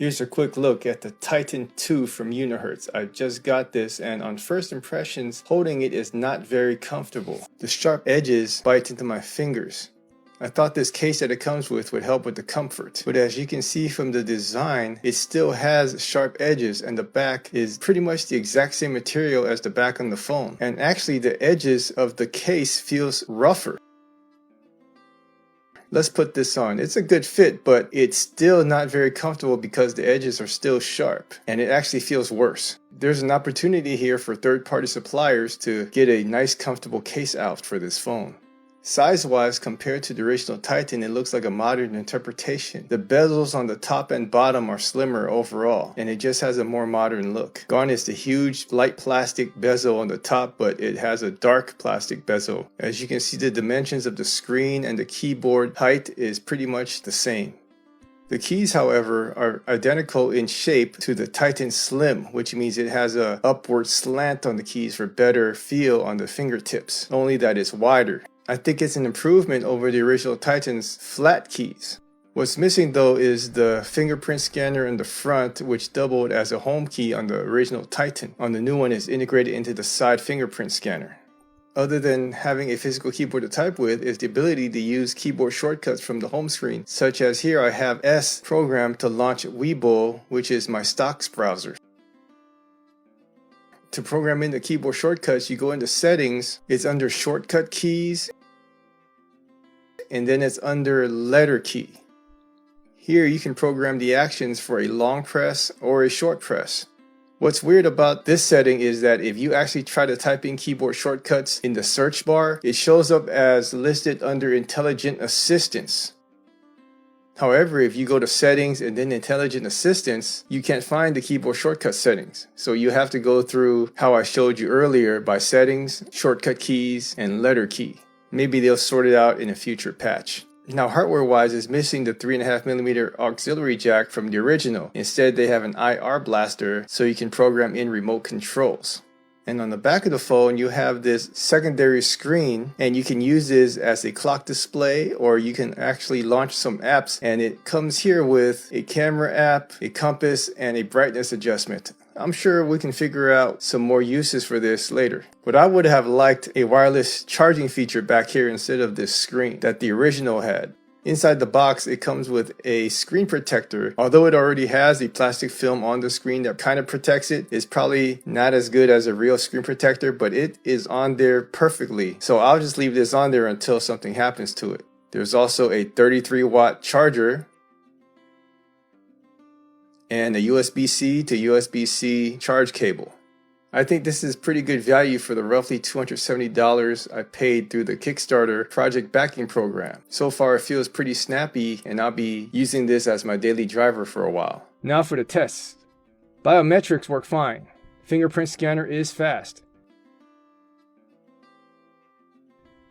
Here's a quick look at the Titan 2 from Unihertz. I just got this, and on first impressions, holding it is not very comfortable. The sharp edges bite into my fingers. I thought this case that it comes with would help with the comfort, but as you can see from the design, it still has sharp edges, and the back is pretty much the exact same material as the back on the phone. And actually, the edges of the case feels rougher. Let's put this on. It's a good fit, but it's still not very comfortable because the edges are still sharp, and it actually feels worse. There's an opportunity here for third-party suppliers to get a nice comfortable case out for this phone. Size-wise, compared to the original Titan, it looks like a modern interpretation. The bezels on the top and bottom are slimmer overall, and it just has a more modern look. Gone is the huge light plastic bezel on the top, but it has a dark plastic bezel. As you can see, the dimensions of the screen and the keyboard height is pretty much the same. The keys, however, are identical in shape to the Titan Slim, which means it has an upward slant on the keys for better feel on the fingertips, only that it's wider. I think it's an improvement over the original Titan's flat keys. What's missing though is the fingerprint scanner in the front, which doubled as a home key on the original Titan. On the new one, it's integrated into the side fingerprint scanner. Other than having a physical keyboard to type with is the ability to use keyboard shortcuts from the home screen, such as here I have S programmed to launch Weibo, which is my stocks browser. To program in the keyboard shortcuts, you go into settings, it's under shortcut keys, and then it's under letter key. Here you can program the actions for a long press or a short press. What's weird about this setting is that if you actually try to type in keyboard shortcuts in the search bar, it shows up as listed under Intelligent Assistance. However, if you go to Settings and then Intelligent Assistance, you can't find the keyboard shortcut settings. So you have to go through how I showed you earlier by Settings, Shortcut Keys, and Letter Key. Maybe they'll sort it out in a future patch. Now, hardware-wise, it's missing the 3.5mm auxiliary jack from the original. Instead, they have an IR blaster so you can program in remote controls. And on the back of the phone, you have this secondary screen, and you can use this as a clock display, or you can actually launch some apps, and it comes here with a camera app, a compass, and a brightness adjustment. I'm sure we can figure out some more uses for this later. But I would have liked a wireless charging feature back here instead of this screen that the original had. Inside the box, it comes with a screen protector. Although it already has the plastic film on the screen that kind of protects it, it's probably not as good as a real screen protector, but it is on there perfectly. So I'll just leave this on there until something happens to it. There's also a 33-watt charger and a USB-C to USB-C charge cable. I think this is pretty good value for the roughly $270 I paid through the Kickstarter project backing program. So far it feels pretty snappy, and I'll be using this as my daily driver for a while. Now for the tests. Biometrics work fine. Fingerprint scanner is fast.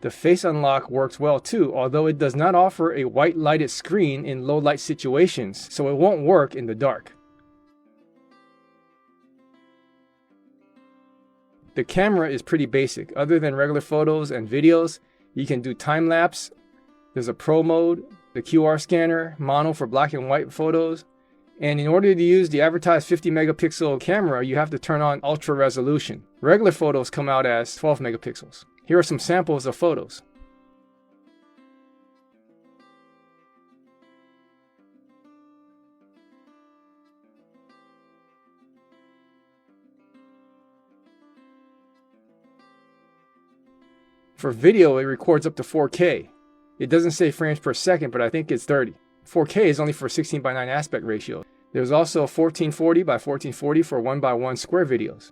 The face unlock works well too, although it does not offer a white lighted screen in low light situations, so it won't work in the dark. The camera is pretty basic. Other than regular photos and videos, you can do time-lapse. There's a pro mode, the QR scanner, mono for black and white photos. And in order to use the advertised 50 megapixel camera, you have to turn on ultra resolution. Regular photos come out as 12 megapixels. Here are some samples of photos. For video, it records up to 4K. It doesn't say frames per second, but I think it's 30. 4K is only for 16:9 aspect ratio. There's also 1440 by 1440 for 1:1 square videos.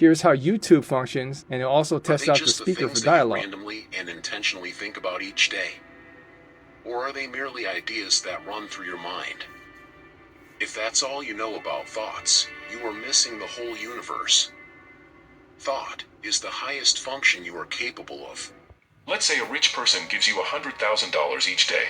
Here's how YouTube functions, and it also tests out the speaker for dialogue. Randomly and intentionally think about each day. Or are they merely ideas that run through your mind? If that's all you know about thoughts, you are missing the whole universe. Thought is the highest function you are capable of. Let's say a rich person gives you $100,000 each day.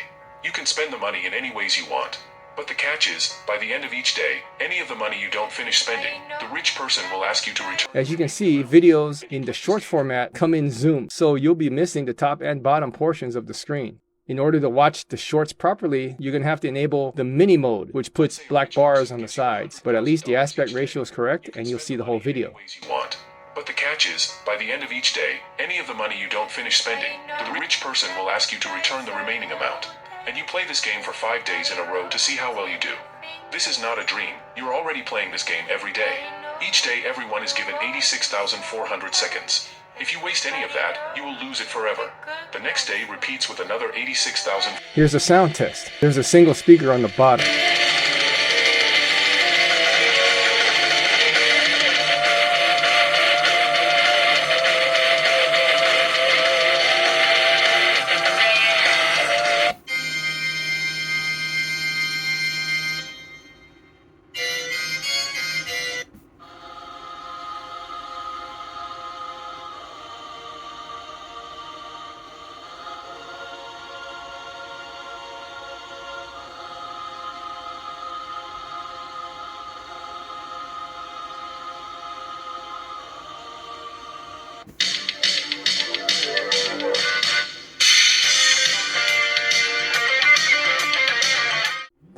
You can spend the money in any ways you want. But the catch is, by the end of each day, any of the money you don't finish spending, the rich person will ask you to return. As you can see, videos in the short format come in zoom, so you'll be missing the top and bottom portions of the screen. In order to watch the shorts properly, you're going to have to enable the mini mode, which puts black bars on the sides. But at least the aspect ratio is correct, and you'll see the whole video. But the catch is, by the end of each day, any of the money you don't finish spending, the rich person will ask you to return the remaining amount. And you play this game for 5 days in a row to see how well you do. This is not a dream, you're already playing this game every day. Each day everyone is given 86,400 seconds. If you waste any of that, you will lose it forever. The next day repeats with another 86,000. Here's a sound test. There's a single speaker on the bottom.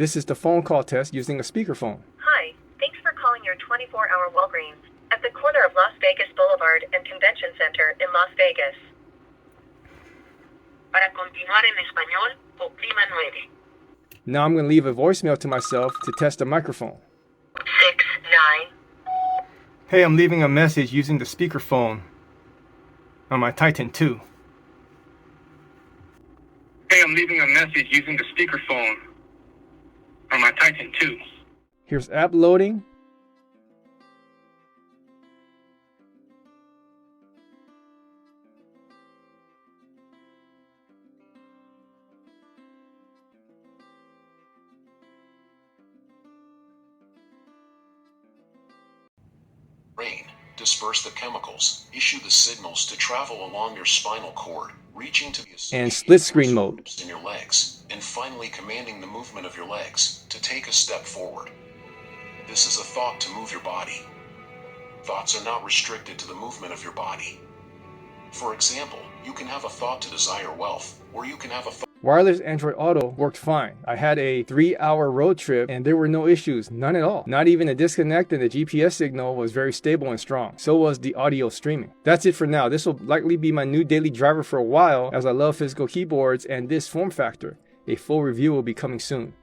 This is the phone call test using a speakerphone. Hi, thanks for calling your 24-hour Walgreens at the corner of Las Vegas Boulevard and Convention Center in Las Vegas. Para continuar en español, oprima 9. Now I'm going to leave a voicemail to myself to test the microphone. 69. Hey, I'm leaving a message using the speakerphone on my Titan 2. Hey, I'm leaving a message using the speakerphone on my Titan 2. Here's app loading. Brain, disperse the chemicals, issue the signals to travel along your spinal cord, reaching to the and split screen mode in your legs, and finally commanding the movement of your legs to take a step forward. This is a thought to move your body. Thoughts are not restricted to the movement of your body. For example, you can have a thought to desire wealth, or you can have a thought. Wireless Android Auto worked fine. I had a 3-hour road trip and there were no issues, none at all. Not even a disconnect, and the GPS signal was very stable and strong. So was the audio streaming. That's it for now. This will likely be my new daily driver for a while, as I love physical keyboards and this form factor. A full review will be coming soon.